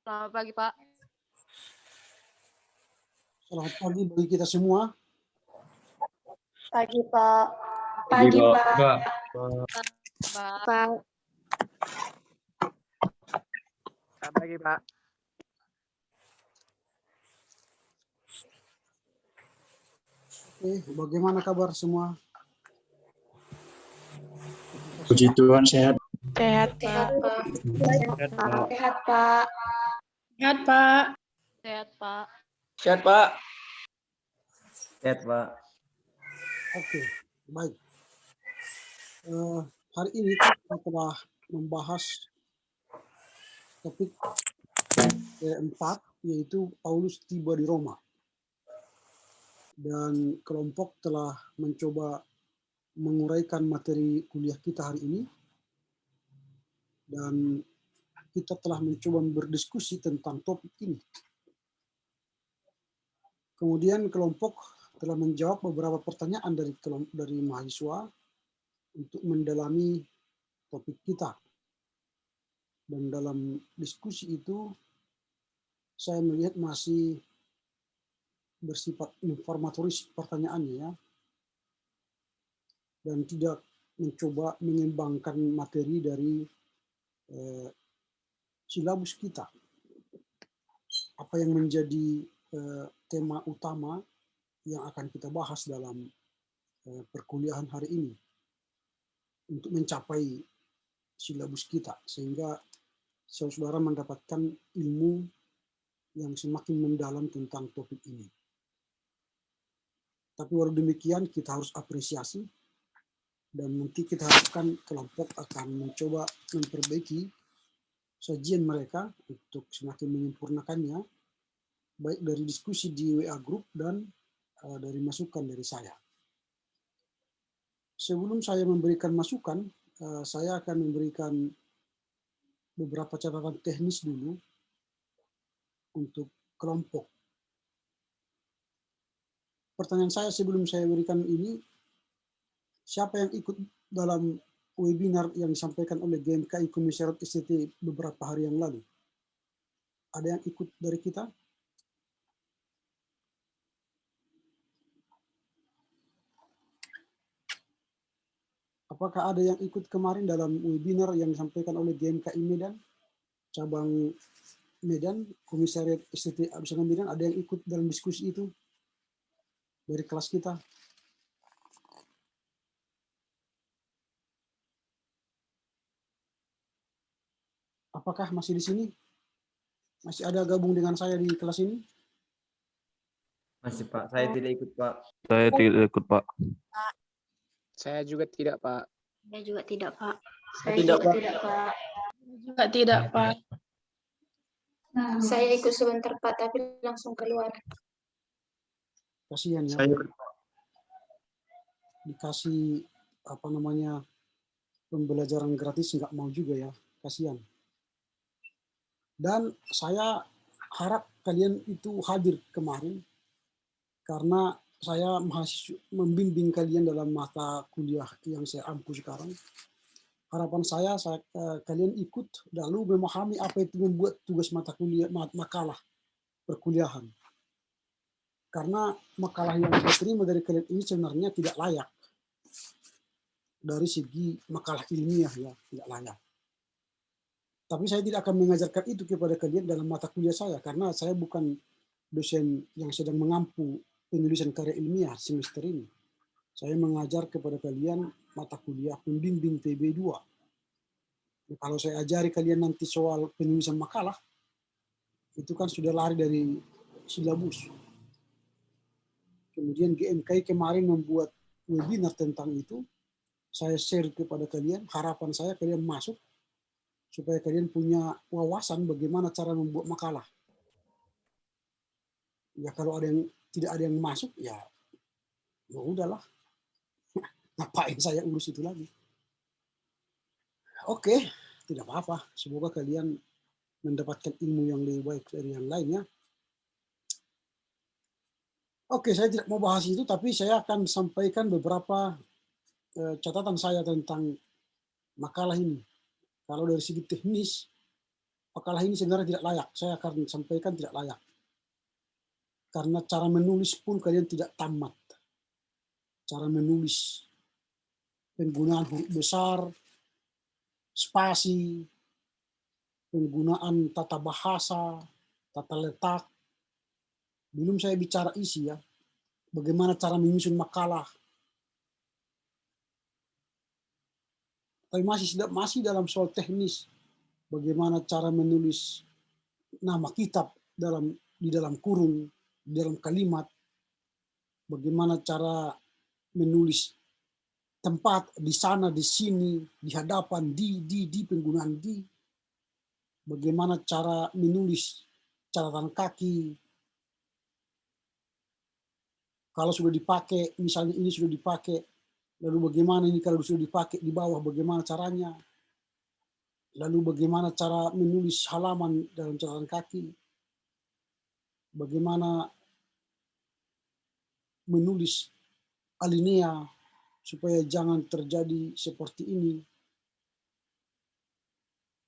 Selamat pagi, Pak. Selamat pagi bagi kita semua. Pagi, Pak. Pagi, Pak. Pak. Selamat pagi, Pak. Oke, bagaimana kabar semua? Puji Tuhan sehat. Sehat, Pak. Sehat, Pak. Sehat, Pak. Sehat, Pak. Sehat, Pak. Sehat, Pak. Sehat, Pak. Oke, baik. Hari ini kita telah membahas topik keempat, yaitu Paulus tiba di Roma. Dan kelompok telah mencoba menguraikan materi kuliah kita hari ini. Dan kita telah mencoba berdiskusi tentang topik ini. Kemudian kelompok telah menjawab beberapa pertanyaan dari mahasiswa untuk mendalami topik kita. Dan dalam diskusi itu, saya melihat masih bersifat informatoris pertanyaannya, ya, dan tidak mencoba mengembangkan materi dari silabus kita. Apa yang menjadi tema utama yang akan kita bahas dalam perkuliahan hari ini untuk mencapai silabus kita, sehingga saudara mendapatkan ilmu yang semakin mendalam tentang topik ini. Tapi walau demikian kita harus apresiasi, dan nanti kita harapkan kelompok akan mencoba memperbaiki sajian mereka untuk semakin menyempurnakannya, baik dari diskusi di WA Group dan dari masukan dari saya. Sebelum saya memberikan masukan, saya akan memberikan beberapa catatan teknis dulu untuk kelompok. Pertanyaan saya sebelum saya berikan ini, siapa yang ikut dalam webinar yang disampaikan oleh GMKI Komisariat STT beberapa hari yang lalu? Ada yang ikut dari kita? Apakah ada yang ikut kemarin dalam webinar yang disampaikan oleh GMKI Medan, cabang Medan, Komisariat STT Absana Medan? Ada yang ikut dalam diskusi itu dari kelas kita? Apakah masih di sini? Masih ada gabung dengan saya di kelas ini? Masih, Pak. Saya tidak ikut, Pak. Saya tidak ikut, Pak. Saya juga tidak, Pak. Saya juga tidak, Pak. Saya tidak, Pak. Juga tidak, Pak. Saya ikut sebentar, Pak, tapi langsung keluar. Kasihan ya. Saya Dikasih pembelajaran gratis nggak mau juga ya, kasihan. Dan saya harap kalian itu hadir kemarin karena saya membimbing kalian dalam mata kuliah yang saya ampu sekarang. Harapan saya kalian ikut lalu memahami apa itu membuat tugas mata kuliah, makalah perkuliahan. Karena makalah yang saya terima dari kalian ini sebenarnya tidak layak. Dari segi makalah ilmiah ya, tidak layak. Tapi saya tidak akan mengajarkan itu kepada kalian dalam mata kuliah saya, karena saya bukan dosen yang sedang mengampu penulisan karya ilmiah semester ini. Saya mengajar kepada kalian mata kuliah pembimbing TB2. Nah, kalau saya ajari kalian nanti soal penulisan makalah, itu kan sudah lari dari silabus. Kemudian GMKI kemarin membuat webinar tentang itu. Saya share kepada kalian, harapan saya kalian masuk, supaya kalian punya wawasan bagaimana cara membuat makalah. Ya kalau tidak ada yang masuk, ya udahlah. Ngapain saya urus itu lagi? Oke, tidak apa-apa. Semoga kalian mendapatkan ilmu yang lebih baik dari yang lainnya. Oke, saya tidak mau bahas itu, tapi saya akan sampaikan beberapa catatan saya tentang makalah ini. Kalau dari segi teknis, makalah ini sebenarnya tidak layak. Saya akan sampaikan tidak layak. Karena cara menulis pun kalian tidak tamat. Cara menulis, penggunaan huruf besar, spasi, penggunaan tata bahasa, tata letak. Belum saya bicara isi ya. Bagaimana cara menyusun makalah. Tapi masih dalam soal teknis. Bagaimana cara menulis nama kitab di dalam kurung, di dalam kalimat. Bagaimana cara menulis tempat di sana, di sini, di hadapan, di penggunaan di. Bagaimana cara menulis catatan kaki. Kalau sudah dipakai, misalnya ini sudah dipakai, lalu bagaimana ini kalau sudah dipakai di bawah, bagaimana caranya. Lalu bagaimana cara menulis halaman dalam catatan kaki. Bagaimana menulis alinea supaya jangan terjadi seperti ini.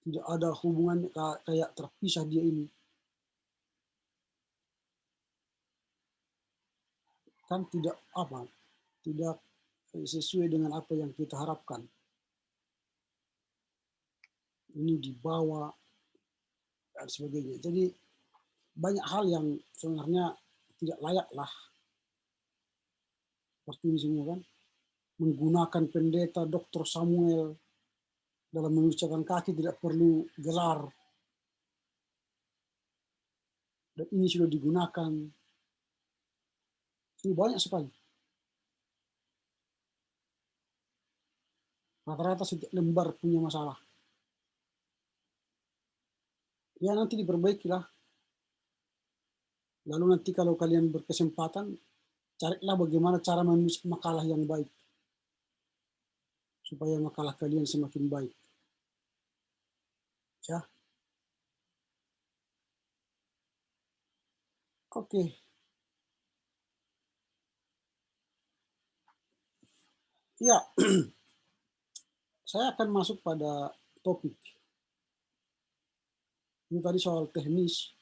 Tidak ada hubungan kayak terpisah dia ini. Kan tidak sesuai dengan apa yang kita harapkan. Ini dibawa dan sebagainya. Jadi banyak hal yang sebenarnya tidak layak lah. Seperti ini semua kan. Menggunakan pendeta Dr. Samuel dalam menulis catatan kaki tidak perlu gelar. Dan ini sudah digunakan. Ini banyak sekali. Rata-rata setiap lembar punya masalah. Ya nanti diperbaiki lah. Lalu nanti kalau kalian berkesempatan, carilah bagaimana cara menulis makalah yang baik. Supaya makalah kalian semakin baik. Ya. Oke. Ya, saya akan masuk pada topik. Ini tadi soal teknis.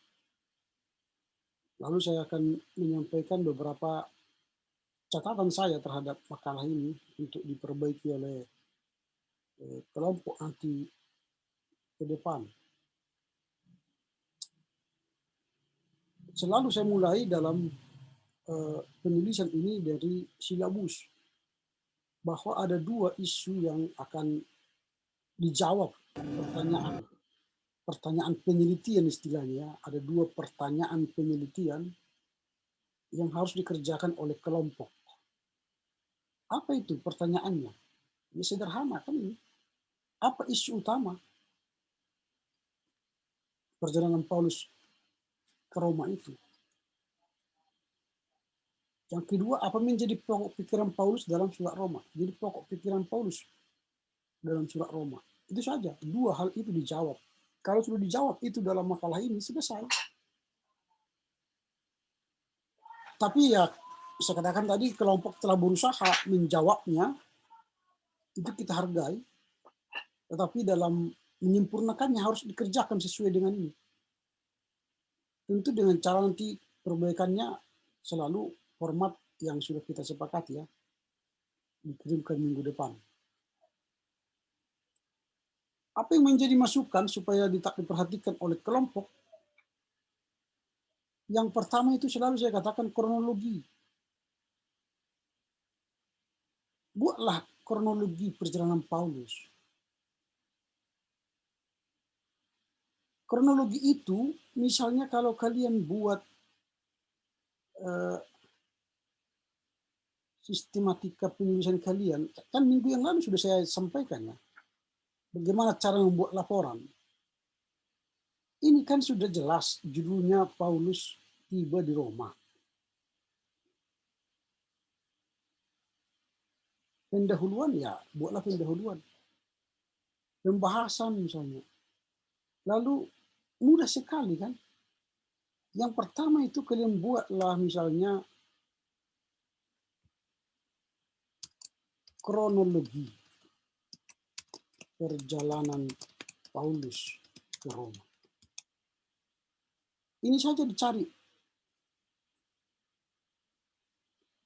Lalu saya akan menyampaikan beberapa catatan saya terhadap makalah ini untuk diperbaiki oleh kelompok nanti ke depan. Selalu saya mulai dalam penulisan ini dari silabus. Bahwa ada dua isu yang akan dijawab pertanyaan penelitian istilahnya. Ada dua pertanyaan penelitian yang harus dikerjakan oleh kelompok. Apa itu pertanyaannya? Ya sederhana kan ini. Apa isu utama perjalanan Paulus ke Roma itu? Yang kedua, apa menjadi pokok pikiran Paulus dalam surat Roma? Jadi pokok pikiran Paulus dalam surat Roma. Itu saja, dua hal itu dijawab. Kalau sudah dijawab itu dalam makalah ini, selesai. Tapi ya, saya katakan tadi, kelompok telah berusaha menjawabnya, itu kita hargai. Tetapi dalam menyempurnakannya harus dikerjakan sesuai dengan ini. Tentu dengan cara nanti perbaikannya selalu format yang sudah kita sepakati ya, dikirimkan minggu depan. Apa yang menjadi masukan supaya diperhatikan oleh kelompok? Yang pertama itu selalu saya katakan kronologi. Buatlah kronologi perjalanan Paulus. Kronologi itu, misalnya kalau kalian buat sistematika penulisan kalian, kan minggu yang lalu sudah saya sampaikan ya, bagaimana cara membuat laporan. Ini kan sudah jelas judulnya Paulus tiba di Roma. Pendahuluan ya, buatlah pendahuluan. Pembahasan misalnya. Lalu mudah sekali kan. Yang pertama itu kalian buatlah misalnya kronologi perjalanan Paulus ke Roma. Ini saja dicari.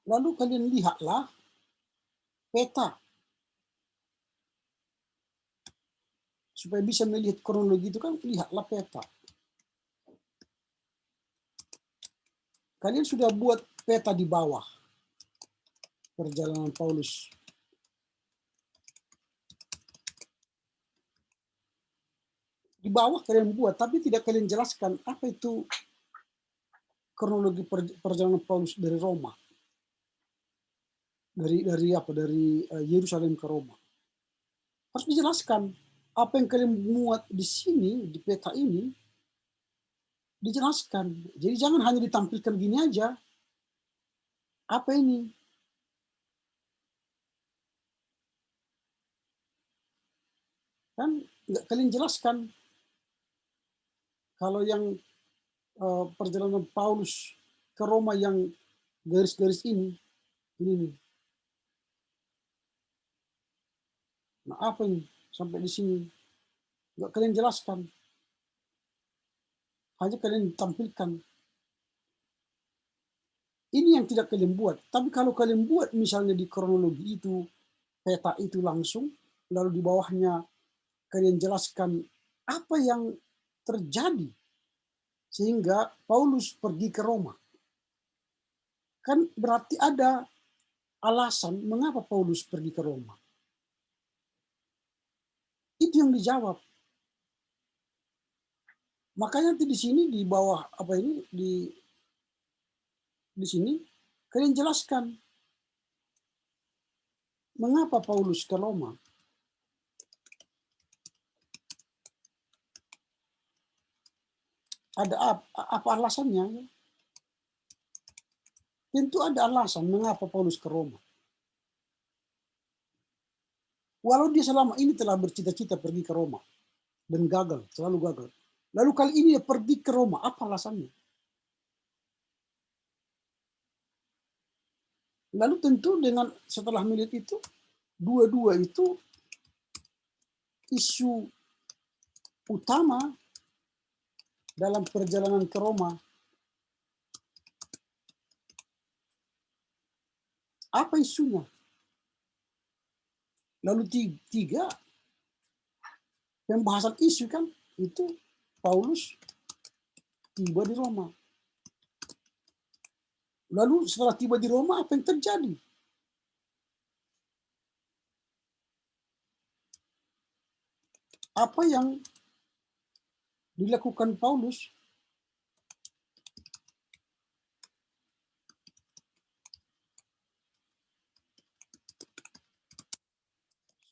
Lalu kalian lihatlah peta. Supaya bisa melihat kronologi itu kan, lihatlah peta. Kalian sudah buat peta di bawah perjalanan Paulus. Di bawah kalian buat, tapi tidak kalian jelaskan apa itu kronologi perjalanan Paulus dari Roma. Dari Yerusalem ke Roma. Harus dijelaskan. Apa yang kalian muat di sini, di peta ini, dijelaskan. Jadi jangan hanya ditampilkan gini aja. Apa ini? Kan nggak kalian jelaskan. Kalau yang perjalanan Paulus ke Roma yang garis-garis ini nih. Nah, apa ini? Sampai di sini. Nggak kalian jelaskan. Hanya kalian tampilkan. Ini yang tidak kalian buat. Tapi kalau kalian buat misalnya di kronologi itu, peta itu langsung, lalu di bawahnya kalian jelaskan apa yang terjadi sehingga Paulus pergi ke Roma. Kan berarti ada alasan mengapa Paulus pergi ke Roma. Itu yang dijawab. Makanya nanti di sini di bawah apa ini di sini kalian jelaskan mengapa Paulus ke Roma. Ada apa alasannya? Tentu ada alasan mengapa Paulus ke Roma. Walau dia selama ini telah bercita-cita pergi ke Roma dan gagal, selalu gagal. Lalu kali ini dia pergi ke Roma, apa alasannya? Lalu tentu dengan setelah melihat itu, dua-dua itu isu utama dalam perjalanan ke Roma. Apa isunya? Lalu tiga, pembahasan isu kan, itu Paulus tiba di Roma. Lalu setelah tiba di Roma, apa yang terjadi? Apa yang dilakukan Paulus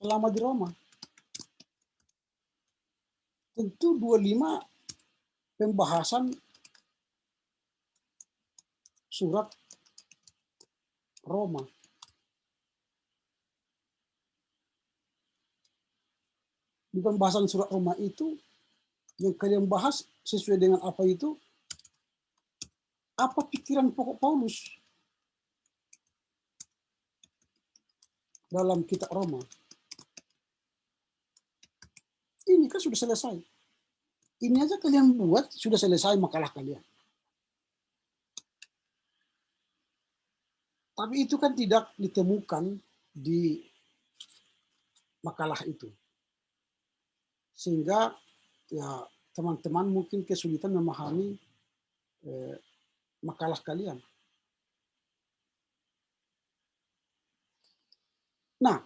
selama di Roma? Tentu 25 pembahasan surat Roma. Di pembahasan surat Roma itu yang kalian bahas sesuai dengan apa itu? Apa pikiran pokok Paulus dalam kitab Roma? Ini kan sudah selesai. Ini aja kalian buat, sudah selesai makalah kalian. Tapi itu kan tidak ditemukan di makalah itu. Sehingga ya teman-teman mungkin kesulitan memahami makalah kalian. Nah,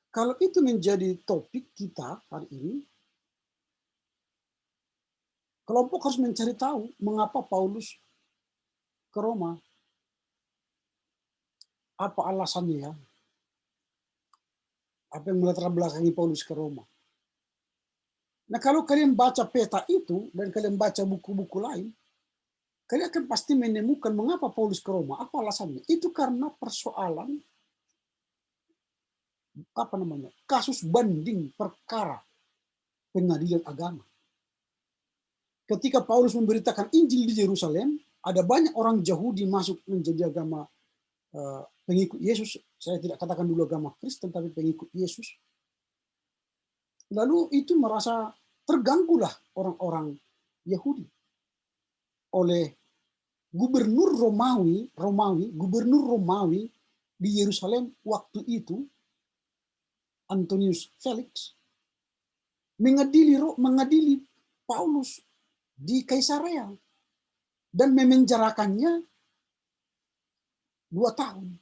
kalau itu menjadi topik kita hari ini, kelompok harus mencari tahu mengapa Paulus ke Roma. Apa alasannya ya? Apa yang melatar belakangi Paulus ke Roma? Nah, kalau kalian baca peta itu dan kalian baca buku-buku lain, kalian akan pasti menemukan mengapa Paulus ke Roma. Apa alasannya? Itu karena persoalan kasus banding perkara pengadilan agama. Ketika Paulus memberitakan Injil di Yerusalem, ada banyak orang Yahudi masuk menjadi agama pengikut Yesus Saya tidak katakan dulu agama Kristen, tapi pengikut Yesus. Lalu itu merasa terganggulah orang-orang Yahudi oleh gubernur Romawi di Yerusalem waktu itu, Antonius Felix, mengadili Paulus di Kaisarea dan memenjarakannya 2 tahun.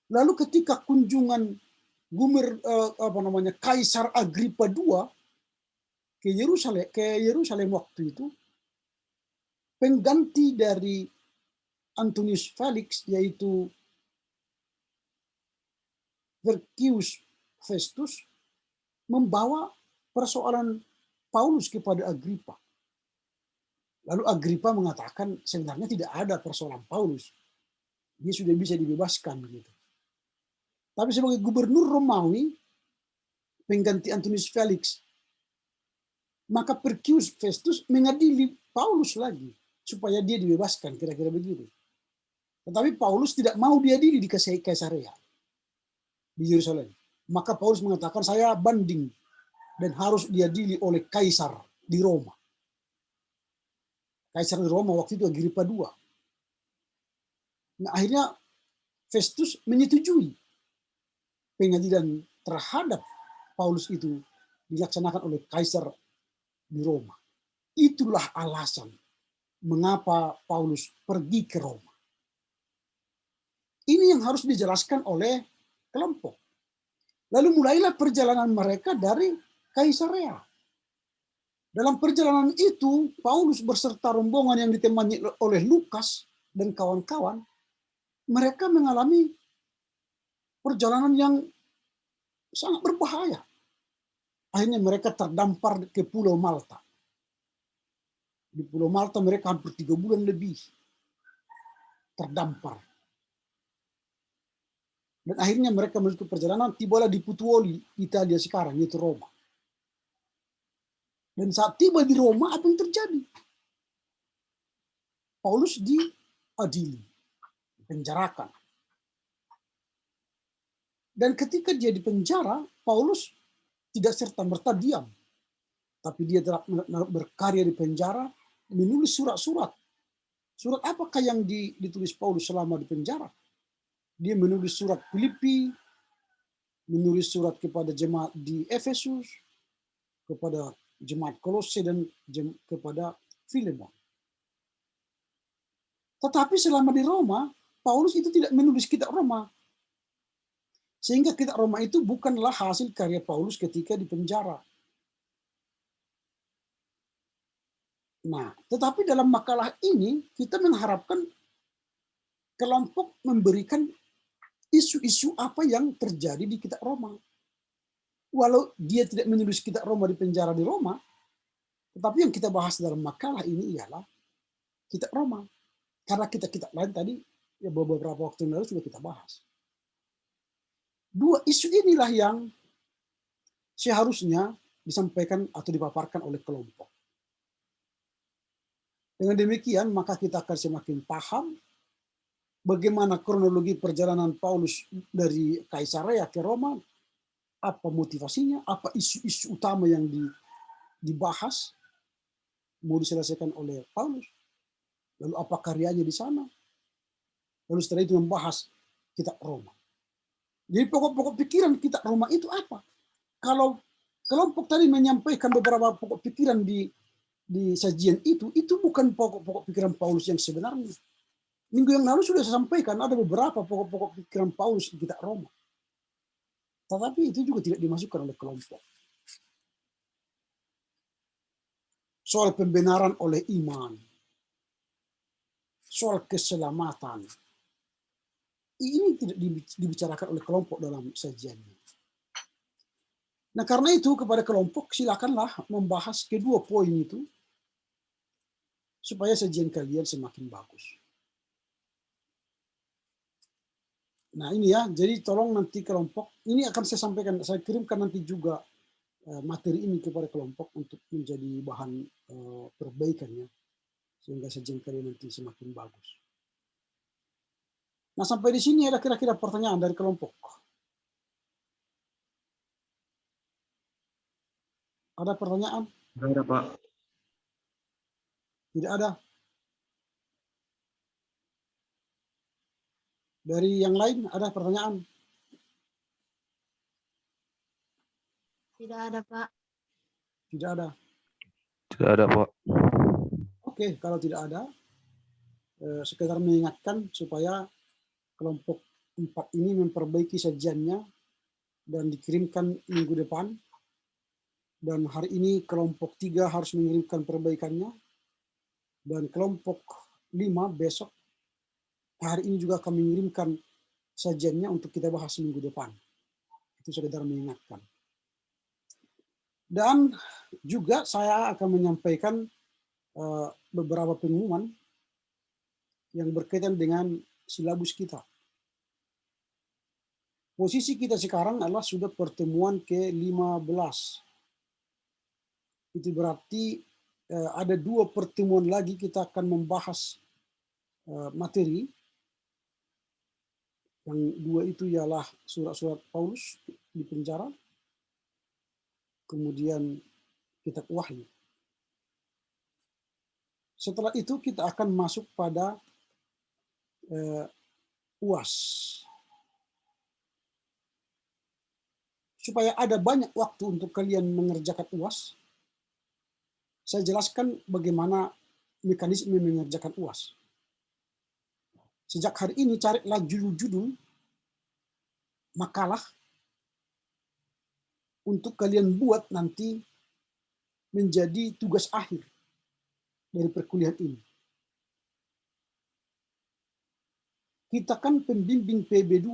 Lalu ketika kunjungan Kaisar Agripa II ke Yerusalem waktu itu, pengganti dari Antonius Felix yaitu Vercius Festus membawa persoalan Paulus kepada Agripa. Lalu Agripa mengatakan sebenarnya tidak ada persoalan Paulus. Dia sudah bisa dibebaskan gitu. Tapi sebagai gubernur Romawi, pengganti Antonius Felix, maka Vercius Festus mengadili Paulus lagi supaya dia dibebaskan, kira-kira begitu. Tetapi Paulus tidak mau diadili di Kaisarea di Yerusalem. Maka Paulus mengatakan, saya banding dan harus diadili oleh Kaisar di Roma. Kaisar di Roma waktu itu Agripa II. Nah, akhirnya Festus menyetujui pengadilan terhadap Paulus itu dilaksanakan oleh Kaisar di Roma. Itulah alasan mengapa Paulus pergi ke Roma. Ini yang harus dijelaskan oleh kelompok. Lalu mulailah perjalanan mereka dari Kaisarea. Dalam perjalanan itu, Paulus berserta rombongan yang ditemani oleh Lukas dan kawan-kawan, mereka mengalami perjalanan yang sangat berbahaya. Akhirnya mereka terdampar ke Pulau Malta. Di Pulau Malta mereka hampir 3 bulan lebih terdampar. Dan akhirnya mereka melanjutkan perjalanan, tibalah di Putuoli, Italia sekarang, yaitu Roma. Dan saat tiba di Roma, apa yang terjadi? Paulus diadili, dipenjarakan. Dan ketika dia dipenjara, Paulus tidak serta-merta diam. Tapi dia telah berkarya di penjara, menulis surat-surat. Surat apakah yang ditulis Paulus selama di penjara? Dia menulis surat Filipi, menulis surat kepada jemaat di Efesus, kepada jemaat Kolose, dan kepada Filemon. Tetapi selama di Roma, Paulus itu tidak menulis kitab Roma. Sehingga kitab Roma itu bukanlah hasil karya Paulus ketika di penjara. Nah, tetapi dalam makalah ini kita mengharapkan kelompok memberikan isu-isu apa yang terjadi di kitab Roma. Walau dia tidak menulis kitab Roma di penjara di Roma, tetapi yang kita bahas dalam makalah ini ialah kitab Roma. Karena kitab-kitab lain tadi, ya beberapa waktu yang lalu sudah kita bahas. 2 isu inilah yang seharusnya disampaikan atau dipaparkan oleh kelompok. Dengan demikian, maka kita akan semakin paham bagaimana kronologi perjalanan Paulus dari Kaisarea ke Roma, apa motivasinya, apa isu-isu utama yang dibahas, mau diselesaikan oleh Paulus, lalu apa karyanya di sana, lalu setelah itu membahas kitab Roma. Jadi pokok-pokok pikiran kitab Roma itu apa? Kalau kelompok tadi menyampaikan beberapa pokok pikiran di sajian itu bukan pokok-pokok pikiran Paulus yang sebenarnya. Minggu yang lalu sudah saya sampaikan ada beberapa pokok-pokok pikiran Paulus di kitab Roma. Tetapi itu juga tidak dimasukkan oleh kelompok. Soal pembenaran oleh iman. Soal keselamatan. Ini tidak dibicarakan oleh kelompok dalam sajiannya. Nah, karena itu kepada kelompok silakanlah membahas kedua poin itu supaya sajian kalian semakin bagus. Nah, ini ya, jadi tolong nanti kelompok, ini akan saya sampaikan, saya kirimkan nanti juga materi ini kepada kelompok untuk menjadi bahan perbaikannya, sehingga sajian kalian nanti semakin bagus. Nah, sampai di sini ada kira-kira pertanyaan dari kelompok. Ada pertanyaan? Tidak ada, Pak. Tidak ada. Dari yang lain ada pertanyaan? Tidak ada, Pak. Tidak ada. Tidak ada, Pak. Oke, kalau tidak ada, sekedar mengingatkan supaya kelompok 4 ini memperbaiki sajiannya dan dikirimkan minggu depan. Dan hari ini kelompok 3 harus mengirimkan perbaikannya. Dan kelompok 5 besok, hari ini juga akan mengirimkan sajiannya untuk kita bahas minggu depan. Itu sekedar mengingatkan. Dan juga saya akan menyampaikan beberapa pengumuman yang berkaitan dengan silabus kita. Posisi kita sekarang adalah sudah pertemuan ke-15. Itu berarti ada 2 pertemuan lagi kita akan membahas materi. Yang 2 itu ialah surat-surat Paulus di penjara, kemudian kitab Wahyu. Setelah itu kita akan masuk pada UAS. Supaya ada banyak waktu untuk kalian mengerjakan UAS, saya jelaskan bagaimana mekanisme mengerjakan UAS. Sejak hari ini carilah judul-judul makalah untuk kalian buat nanti menjadi tugas akhir dari perkuliahan ini. Kita kan pembimbing PB2,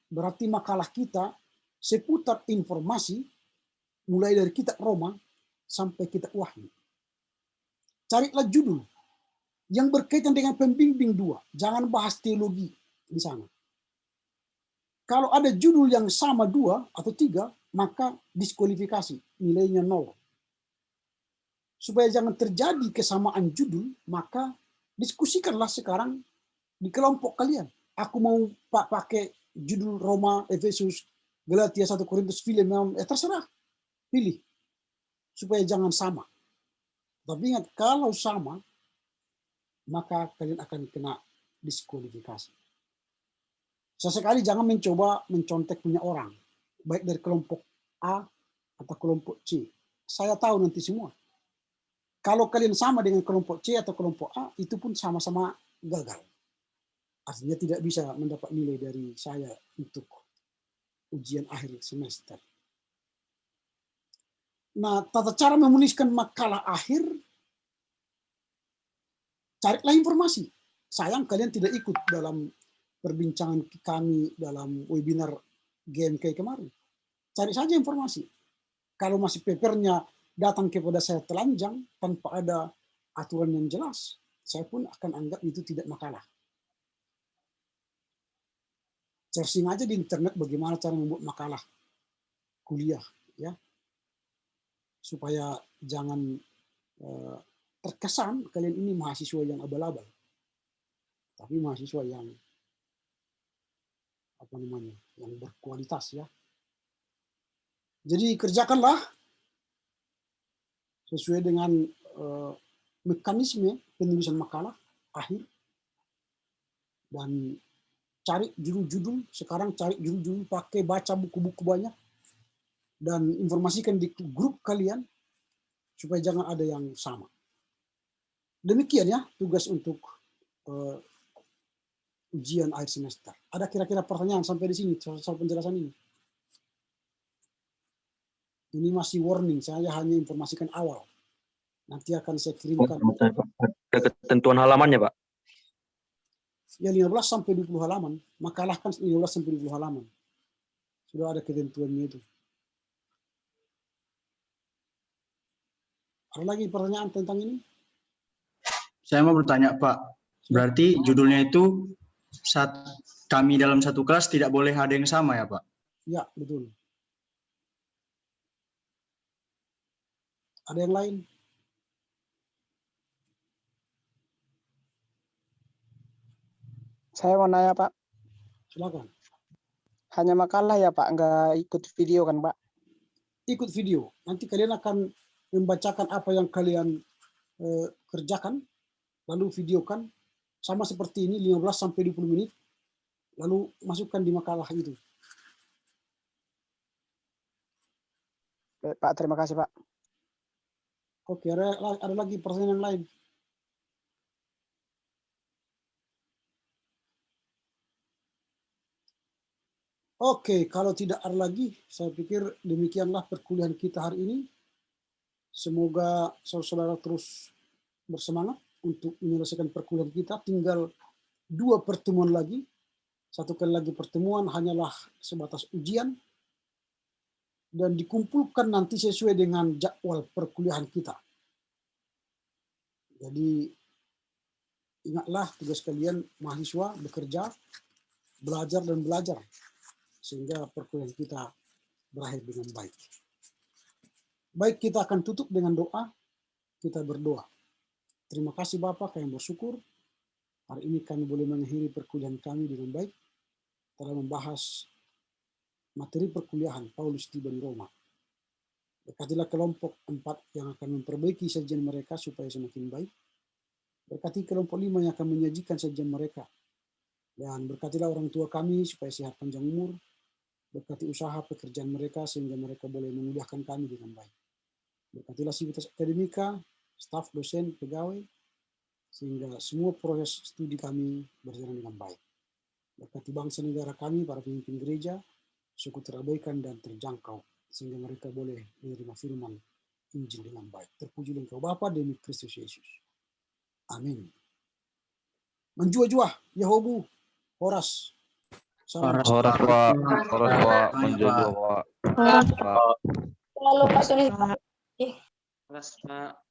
berarti makalah kita seputar informasi mulai dari kitab Roma sampai kitab Wahyu. Carilah judul yang berkaitan dengan pembimbing 2, jangan bahas teologi di sana. Kalau ada judul yang sama 2 atau 3, maka diskualifikasi, nilainya 0. Supaya jangan terjadi kesamaan judul, maka diskusikanlah sekarang di kelompok kalian. Aku mau pakai judul Roma, Efesus, Galatia, 1 Korintus, Filemon, terserah, pilih. Supaya jangan sama. Tapi ingat, kalau sama, maka kalian akan kena diskualifikasi. Sesekali jangan mencoba mencontek punya orang, baik dari kelompok A atau kelompok C. Saya tahu nanti semua. Kalau kalian sama dengan kelompok C atau kelompok A, itu pun sama-sama gagal. Artinya tidak bisa mendapat nilai dari saya untuk ujian akhir semester. Nah, tata cara menuliskan makalah akhir, carilah informasi. Sayang kalian tidak ikut dalam perbincangan kami dalam webinar GMK kemarin. Cari saja informasi. Kalau masih papernya datang kepada saya telanjang tanpa ada aturan yang jelas, saya pun akan anggap itu tidak makalah. Searching aja di internet bagaimana cara membuat makalah kuliah, ya, supaya jangan terkesan kalian ini mahasiswa yang abal-abal, tapi mahasiswa yang yang berkualitas, ya. Jadi kerjakanlah sesuai dengan mekanisme penulisan makalah akhir dan cari judul-judul. Sekarang cari judul-judul, pakai baca buku-buku banyak dan informasikan di grup kalian supaya jangan ada yang sama. Demikian ya tugas untuk ujian akhir semester. Ada kira-kira pertanyaan sampai di sini soal penjelasan ini? Ini masih warning, saya hanya informasikan awal. Nanti akan saya kirimkan. Ada ketentuan halamannya, Pak? Ya 15 sampai 20 halaman. Makalah kan 15 sampai 20 halaman. Sudah ada ketentuannya itu. Ada lagi pertanyaan tentang ini? Saya mau bertanya, Pak. Berarti judulnya itu kami dalam satu kelas tidak boleh ada yang sama ya, Pak? Ya, betul. Ada yang lain? Saya mau nanya, Pak. Silakan. Hanya makalah ya Pak, nggak ikut video kan Pak? Ikut video. Nanti kalian akan membacakan apa yang kalian kerjakan, lalu videokan sama seperti ini 15 sampai 20 menit, lalu masukkan di makalah itu. Baik, Pak, terima kasih Pak. Oke, ada lagi pertanyaan yang lain? Oke, kalau tidak ada lagi, saya pikir demikianlah perkuliahan kita hari ini. Semoga saudara-saudara terus bersemangat untuk menyelesaikan perkuliahan kita. Tinggal 2 pertemuan lagi. 1 kali lagi pertemuan hanyalah sebatas ujian. Dan dikumpulkan nanti sesuai dengan jadwal perkuliahan kita. Jadi ingatlah tugas kalian mahasiswa bekerja, belajar dan belajar. Sehingga perkuliahan kita berakhir dengan baik. Baik, kita akan tutup dengan doa. Kita berdoa. Terima kasih Bapak, kami bersyukur. Hari ini kami boleh mengakhiri perkuliahan kami dengan baik. Telah membahas materi perkuliahan Paulus tiba di Roma. Berkatilah kelompok 4 yang akan memperbaiki sajian mereka supaya semakin baik. Berkati kelompok 5 yang akan menyajikan sajian mereka. Dan berkatilah orang tua kami supaya sehat panjang umur. Berkati usaha pekerjaan mereka sehingga mereka boleh memuliakan kami dengan baik. Berkatilah sivitas akademika, staf, dosen, pegawai, sehingga semua proses studi kami berjalan dengan baik. Berkati bangsa negara kami, para pemimpin gereja, suku terabaikan dan terjangkau, sehingga mereka boleh menerima firman Injil dengan baik. Terpujilah Engkau Bapa demi Kristus Yesus. Amin. Menjua-jua, Yahobu, Horas. Salam. Horas Pak, Horas Pak, menjadi Pak. Jangan lupa tulis. Mas Pak.